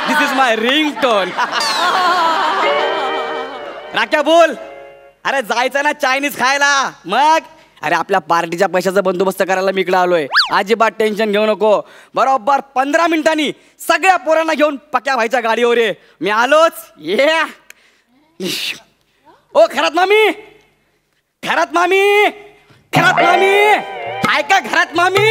This is my ringtone. राख्या बोल. अरे जायचं ना चायनीज खायला. मग अरे आपल्या पार्टीच्या पैशाचा बंदोबस्त करायला मी इकडे आलोय. अजिबात टेन्शन घेऊ नको. बरोबर 15 मिनिटांनी सगळ्या पोरांना घेऊन पक्या भाईच्या गाडीवर ये. मी आलोच. ये ओ घरात मामी. घरात मामी. घरात मामी. ऐका घरात मामी.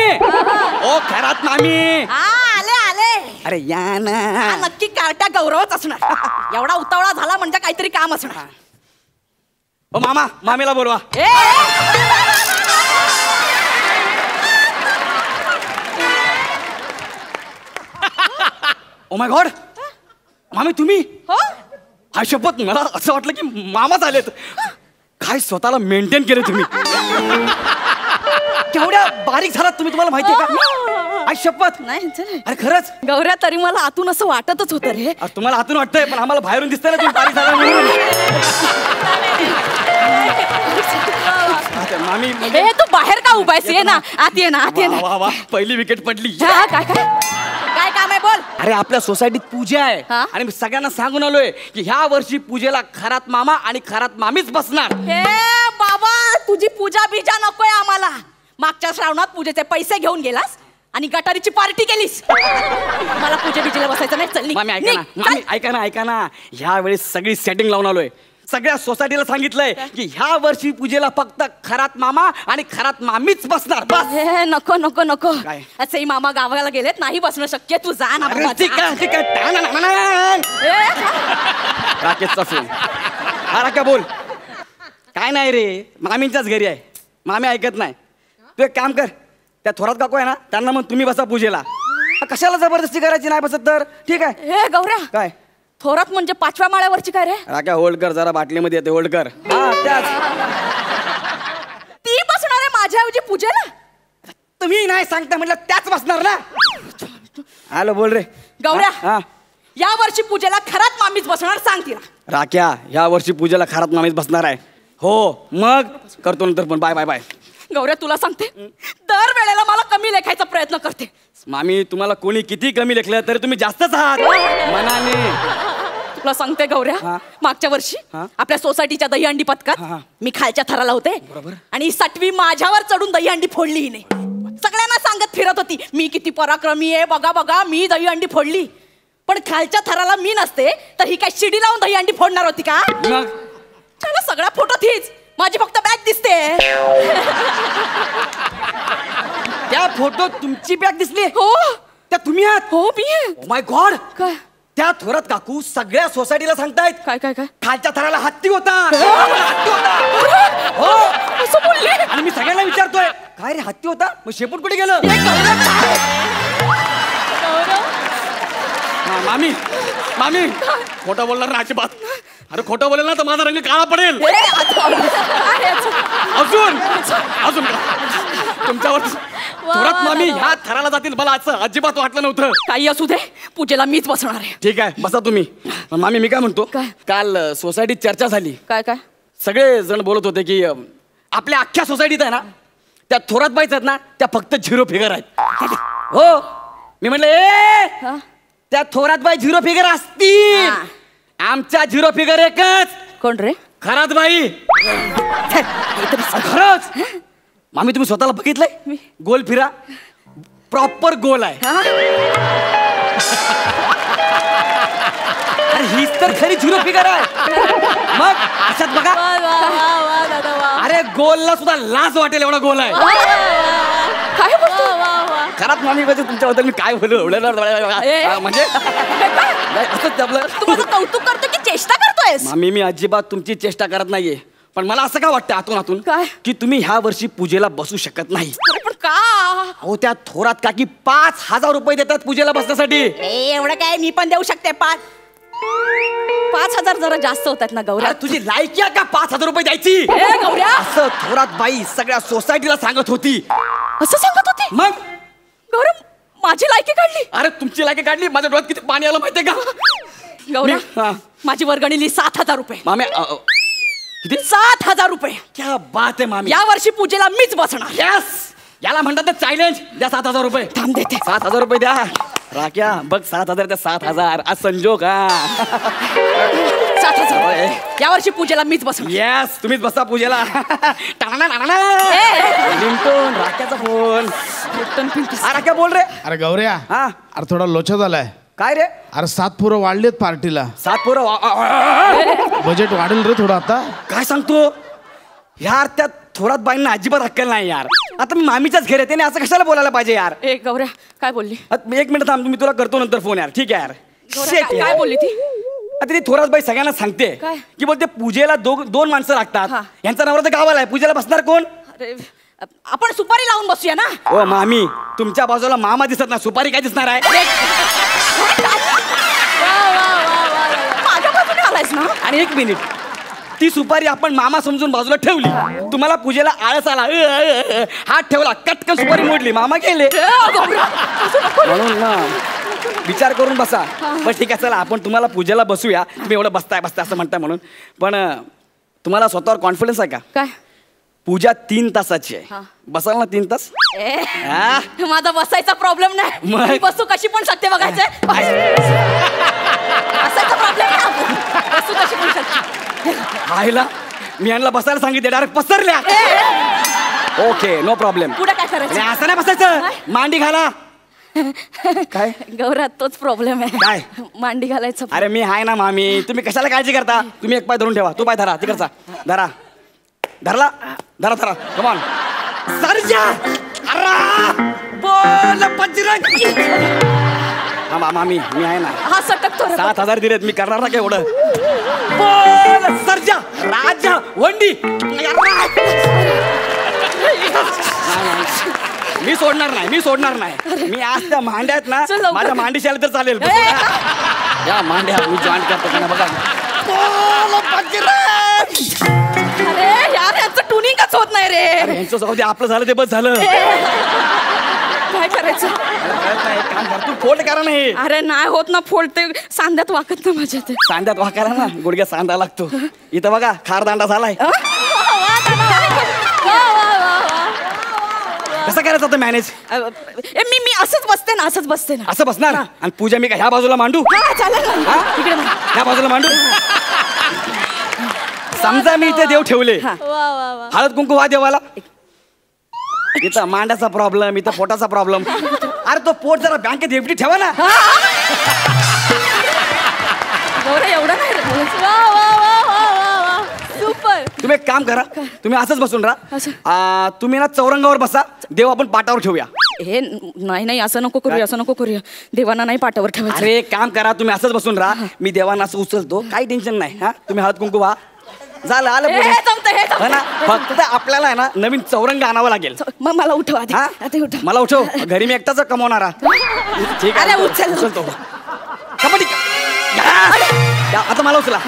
ओ घरात मामी. आले आले. अरे या ना. नक्की कार्ट्या गौरवच असणार. एवढा उतावळा झाला म्हणजे काहीतरी काम असणार. ओ मामा मामीला बोलवा. Oh my God. मामी तुम्ही. हा शपथ मला असं वाटलं की मामाच आलेत. काय स्वतःला मेंटेन केलं तुम्ही. केवढ्या बारीक झालात तुम्ही. तुम्हाला माहितीये का. आई शपथ. नाही अरे खरंच गौऱ्या तरी मला आतून असं वाटतच होतं रे. तुम्हाला आतून वाटतंय पण आम्हाला बाहेरून दिसतंय ना तुम्ही बारीक झाला म्हणून. मामी हे तू बाहेर का उभा आहेस. ये ना आत ये ना आत ये ना. वा वा पहिली विकेट पडली. काय काय काय काम आहे बोल. अरे आपल्या सोसायटीत पूजा आहे आणि मी सगळ्यांना सांगून आलोय की ह्या वर्षी पूजेला खरात मामा आणि खरात मामीच बसणार. हे बाबा तुझी पूजा बिजा नकोय आम्हाला. मागच्या श्रावणात पूजेचे पैसे घेऊन गेलास आणि गटारीची पार्टी केलीस. मला पूजे बिजेला बसायचं नाही. चल मामी ऐका ना. मामी ऐका ना. ऐका ना. ह्या वेळेस सगळी सेटिंग लावून आलोय. सगळ्या सोसायटीला सांगितलंय की ह्या वर्षी पूजेला फक्त खरात मामा आणि खरात मामीच बसणार. बस. हे नको नको नको. काय? असेही मामा गावाला गेलेत. नाही बसणं शक्य. तू जा ना बाबा. ठीक आहे ठीक आहे. राकेशचा फोन. हा राख्या बोल. काय नाही रे मामींच्याच घरी आहे. मामी ऐकत नाही. तू एक काम कर. त्या थोरात काकू आहे ना त्यांना मग तुम्ही बसा पूजेला. कशाला जबरदस्ती करायची. नाही बसत तर ठीक आहे. हे गौऱ्या काय थोरात म्हणजे 5व्या माळ्यावरची काय रे. राख्या होल्ड कर जरा. बाटलीमध्ये येते होल्ड कर. हा त्याच. ती बसणार आहे माझ्याऐवजी पूजेला. तुम्ही नाही सांगता म्हटलं त्याच बसणार ना. हॅलो बोल रे गौऱ्या. हा या वर्षी पूजेला खरात मामीच बसणार. सांग तिला. राख्या ह्या वर्षी पूजेला खरात मामीच बसणार आहे. हो मग करतो नंतर पण. Bye bye bye. गौऱ्या तुला सांगते दर वेळेला मला कमी लेखायचा प्रयत्न करते. मामी तुम्हाला कोणी किती कमी लेखलं तरी तुम्ही जास्तच आहात मनाने. तुला सांगते गौऱ्या मागच्या वर्षी आपल्या सोसायटीच्या दहीहंडी पथकात मी खालच्या थराला होते आणि 6वी माझ्यावर चढून दहीहंडी फोडली हिने. सगळ्यांना सांगत फिरत होती मी किती पराक्रमी आहे. बघा बघा मी दहीहंडी फोडली. पण खालच्या थराला मी नसते तर ही काय शिडी लावून दहीहंडी फोडणार होती का. मग त्याला सगळा फोटो तीच. माझी फक्त बॅग दिसते. त्या फोटो तुमची बॅग दिसली. हो त्या तुम्ही आहात. हो मी. Oh my God. काय त्या थोरात काकू सगळ्या सोसायटीला सांगतायत काय काय काय खालच्या थराला हत्ती होता. हत्ती होता. हो असं बोलले. आणि मी सगळ्यांना विचारतोय काय रे हत्ती होता. मग शेपूट कुठे गेलं. मामी मामी खोटं बोलणार ना अजिबात. अरे खोटं बोलेल ना तर माझा रंग काळा पडेल. अजून अजून तुमच्यावर थोरात मामी ह्या थराला जातील मला असं अजिबात वाटलं नव्हतं. काही असू दे पूजेला मीच बसणार आहे. ठीक आहे बसा तुम्ही. मामी मी काय म्हणतो काल सोसायटीत चर्चा झाली. काय काय सगळे जण बोलत होते की आपल्या अख्ख्या सोसायटीत आहे ना त्या थोरात बाईच आहेत ना त्या फक्त 0 फिगर आहेत. हो मी म्हटलं ए त्या थोरात बाई 0 फिगर असतील. आमच्या 0 फिगर एकच. कोण रे. खरात बाई. खरंच मामी तुम्ही स्वतःला बघितलंय. गोल फिरा प्रॉपर गोल आहे. अरे हीच तर खरी 0 फिगर आहे. मग अशात बघा. अरे गोलला सुद्धा लाज वाटेल एवढा गोल आहे. काय बोलतो. खरात मामी म्हणजे तुमच्याबद्दल मी काय बोलू म्हणजे असंच आपलं. तू माझं कौतुक करतो की चेष्टा करतोयस. मामी मी अजिबात तुमची चेष्टा करत नाहीये. पण मला असं काय वाटतं आतून आतून की तुम्ही ह्या वर्षी पूजेला बसू शकत नाही. पण का. हो त्या थोरात काकी 5,000 रुपये देतात पूजेला बसण्यासाठी. एवढं काय मी पण देऊ शकते. 5,000 जरा जास्त होतात ना गौऱ्या. तुझी लायकी आहे का 5,000 रुपये द्यायची. गौऱ्या असं थोरात बाई सगळ्या सोसायटीला सांगत होती. असं सांगत होती. मग गौरव माझी लायकी काढली. अरे तुमची लायकी काढली. माझ्या डोळ्यात किती पाणी आलं माहितीये का. गौरव माझी वर्गणी लिही 7,000 रुपये. मामे किती. 7,000 रुपये. क्या बात आहे मामी. या वर्षी पूजेला मीच बसणार. यस याला म्हणतात ना चॅलेंज. द्या 7,000 रुपये. थांब देते. 7,000 रुपये द्या. राख्या बघ 7,000 त्या 7,000 आज संजोग. 7,000. यावर्षी पूजेला मीच बसू. येस तुम्हीच बसा पूजेला. रिंगटोन राख्याचा फोन. राख्या बोल रे. अरे गौऱ्या, हा अरे थोडा लोचा झालाय. काय रे. अरे 7 पोरं वाढलेत पार्टीला. 7 पोरं बजेट वाढेल रे थोडं आता. काय सांगतो यार. त्या थोरात बाईंना अजिबात अक्कल नाही यार. आता मी मामीच्याच घरी येते असं कशाला बोलायला पाहिजे यार. ए गौऱ्या काय बोलली. एक मिनिट थांब मी तुला करतो नंतर फोन यार. ठीक आहे यार. गौऱ्या, काय बोलली ती. आता ती थोरात बाई सगळ्यांना सांगते काय? की बोलते पूजेला 2 माणसं लागतात. हा. यांचा नवरा तर गावाला आहे. पूजेला बसणार कोण. अरे आपण सुपारी लावून बसूया ना. ओ मामी तुमच्या बाजूला मामा दिसत ना सुपारी काय दिसणार आहे. माझ्या बाजूने आलायस ना. आणि 1 मिनिट ती सुपारी आपण मामा समजून बाजूला ठेवली. तुम्हाला पूजेला आळस आला हात ठेवला कटकन सुपारी मोडली मामा गेले. म्हणून ना विचार करून बसा. पण ठीक आहे चला आपण तुम्हाला पूजेला बसूया. तुम्ही एवढं बसताय असं म्हणताय म्हणून. पण तुम्हाला स्वतःवर कॉन्फिडन्स आहे का. काय पूजा 3 तासाची आहे. बसाल ना 3 तास. हा? माझा बसायचा प्रॉब्लेम नाही. मग? मी बसू कशी पण शकते बघायचंय. बसायचा प्रॉब्लेम नाही. बसू कशी पण शकते. आईला मी यांना बसायला सांगितले डायरेक्ट पसरल्या. Okay no problem. पुढे काय करायचं. असं नाही बसायचं. मांडी घाला. काय गौरा तोच प्रॉब्लेम आहे. काय? मांडी घालायचं. अरे मी आहे ना मामी. तुम्ही कशाला काळजी करता. तुम्ही एक पाय धरून ठेवा. तो पाय धरा तिकडचा धरा. धरला धरा कमॉन. सरजा बोल बजरंग. हा मामी मी आहे ना. हा सटकतो. 7,000 दिलेत मी करणार ना काय एवढं. बोल सरजा राजा वंडी. मी सोडणार नाही. मी आज त्या मांड्या आहेत ना चल लवकर. माझ्या मांडीशी आले तर चालेल. या मांड्या मी जॉईन करतो का ना बघा. बोल बजरंग. अरे यार यांचं ट्युनिंगच होत नाही रे. यांचं जाऊ दे आपलं झालं ते बस झालं. काय करायचं. काम कर तू फोल्ड करा नाही. अरे नाही होत ना फोल्ड. ते सांध्यात वाकत ना माझ्या ते. सांध्यात वाकायला ना गुडघ्यात सांधा लागतो. इथं बघा खारदांडा झालाय. कसं करायचं होतं मॅनेज. मी असंच बसते ना. असं बसणार आणि पूजा मी का ह्या बाजूला मांडू. चालेल ना. इकडे ह्या बाजूला मांडू. समजा मी इथे देव ठेवले. हळद कुंकू वा देवाला. इथं मांडाचा प्रॉब्लेम इथं पोटाचा प्रॉब्लेम. अरे तो पोट जरा बँकेत एफडी ठेवा ना. एवढं नाही रे. सुपर. तुम्ही एक काम करा. तुम्ही असंच बसून राहा. तुम्ही ना चौरंगावर बसा. देव आपण पाटावर ठेवूया. हे नाही असं नको करूया. देवांना नाही पाटावर ठेवायचं. अरे एक काम करा तुम्ही असंच बसून राहा. मी देवांना असं उचलतो. काही टेन्शन नाही. हा तुम्ही हळद कुंकू वा. झालं आलं पुढे. हे ना फक्त आपल्याला आहे ना नवीन चौरंग आणावं लागेल. मग मला उठव आधी. हा? मला उठव. घरी मी एकटाच कमवणारा. ठीक आहे अरे, उचल. उचलतो. कबड्डी. आता मला उचला.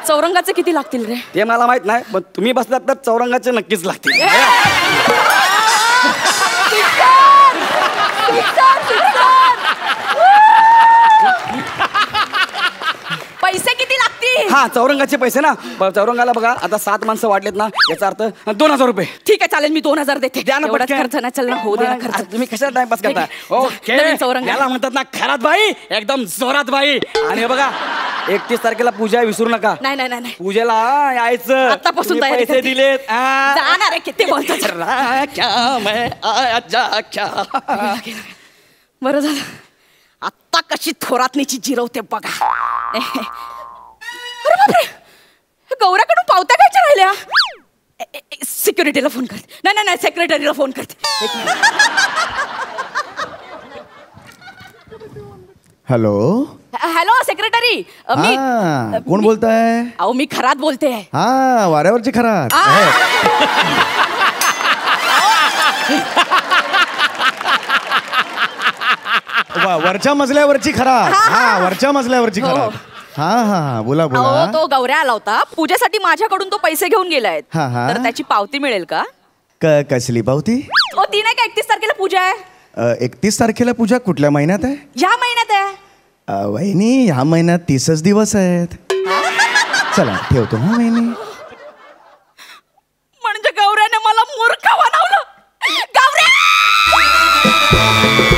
चौरंगाचे किती लागतील रे. ते मला माहित नाही पण तुम्ही बसलात तर चौरंगाचे नक्कीच लागतील. पैसे किती लागतील. हा चौरंगाचे पैसे ना. चौरंगाला बघा आता 7 माणसं वाढलेत ना याचा अर्थ 2,000 रुपये. ठीक आहे चालेल. मी 2,000 देते. द्या ना एवढाच पटकन. खर्च नाही. चल ना होऊ दे ना खर्च. तुम्ही कशाला टाइमपास करता. ओके नवीन चौरंग. याला म्हणतात ना खरात बाई एकदम जोरात बाई. आणि हे बघा 31 तारखेला पूजा आहे, विसरू नका. नाही पूजेला यायचं. आत्तापासून तुम्ही तयारी पैसे करते. दिलेत. जाणार आहे किती बोलतो. बरं झालं. आत्ता कशी थोरातनीची जिरवते बघा. अरे बापरे. गौऱ्याकडून पावत्या घ्यायच्या राहिल्या. सिक्युरिटीला फोन करते. नाही सेक्रेटरीला फोन करते. Hello hello secretary. मी कोण बोलताय. अहो मी खरात बोलते. हा वाऱ्यावरची खरात. वरच्या मजल्यावरची खरात. हा वरच्या मजल्यावरची खरात. हा बोला अहो तो गौऱ्या आला होता पूजेसाठी. माझ्याकडून तो पैसे घेऊन गेलाय. तर त्याची पावती मिळेल का. कसली पावती. हो ती नाही का 31 तारखेला पूजा आहे. 31 तारखेला पूजा कुठल्या महिन्यात आहे. या महिन्यात आहे. वहिनी ह्या महिन्यात 30च दिवस आहेत. चला ठेवतो. हा वहिनी. म्हणजे गौऱ्याने मला मूर्ख हा